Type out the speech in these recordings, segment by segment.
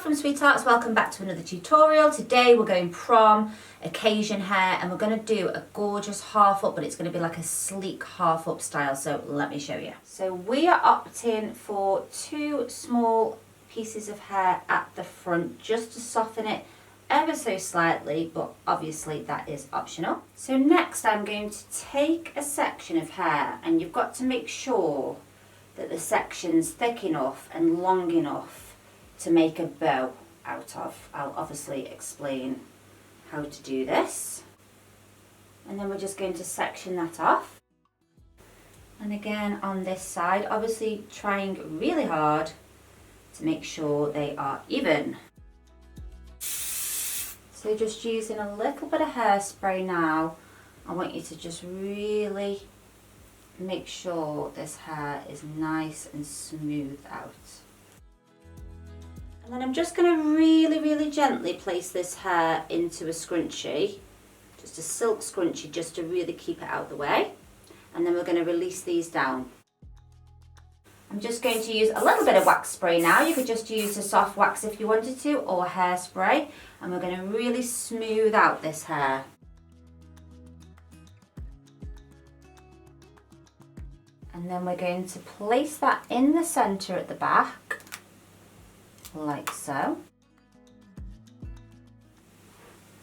Welcome sweethearts, welcome back to another tutorial. Today we're going prom occasion hair and we're going to do a gorgeous half up, but it's going to be like a sleek half up style, so let me show you. So we are opting for 2 small pieces of hair at the front just to soften it ever so slightly, but obviously that is optional. So next I'm going to take a section of hair, and you've got to make sure that the section's thick enough and long enough to make a bow out of. I'll obviously explain how to do this. And then we're just going to section that off. And again on this side, obviously trying really hard to make sure they are even. So just using a little bit of hairspray now, I want you to just really make sure this hair is nice and smooth out. And then I'm just going to really gently place this hair into a scrunchie, just a silk scrunchie, just to really keep it out of the way. And then we're going to release these down. I'm just going to use a little bit of wax spray now. You could just use a soft wax if you wanted to, or hairspray. And we're going to really smooth out this hair. And then we're going to place that in the centre at the back, like so.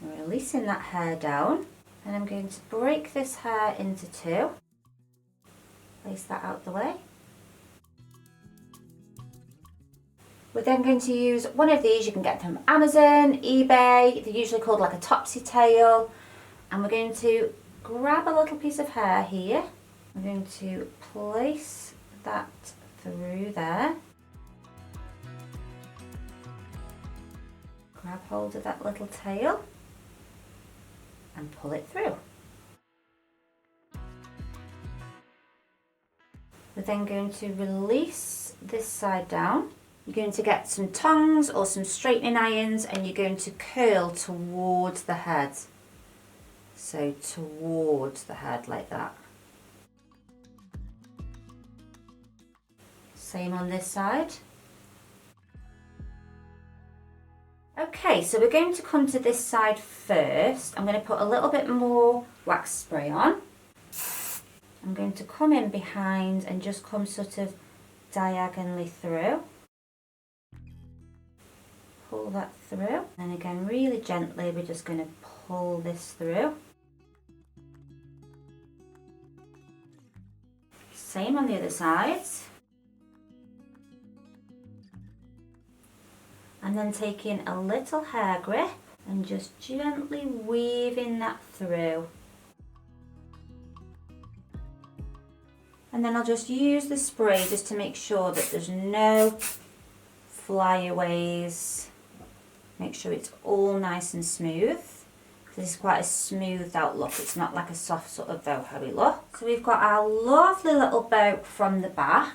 Releasing that hair down, and I'm going to break this hair into 2. Place that out the way. We're then going to use one of these. You can get them from Amazon, eBay. They're usually called like a topsy tail. And we're going to grab a little piece of hair here. I'm going to place that through there. Grab hold of that little tail and pull it through. We're then going to release this side down. You're going to get some tongs or some straightening irons, and you're going to curl towards the head. So towards the head like that. Same on this side. Okay, so we're going to come to this side first. I'm going to put a little bit more wax spray on. I'm going to come in behind and just come sort of diagonally through. Pull that through, and again really gently we're just going to pull this through. Same on the other side. And then taking a little hair grip and just gently weaving that through. And then I'll just use the spray just to make sure that there's no flyaways. Make sure it's all nice and smooth. This is quite a smoothed out look. It's not like a soft sort of boho look. So we've got our lovely little bow from the back.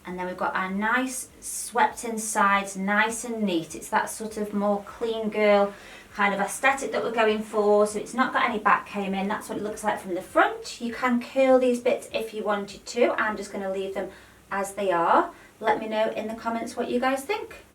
And then we've got our nice swept in sides, nice and neat. It's that sort of more clean girl kind of aesthetic that we're going for. So it's not got any back comb in. That's what it looks like from the front. You can curl these bits if you wanted to. I'm just going to leave them as they are. Let me know in the comments what you guys think.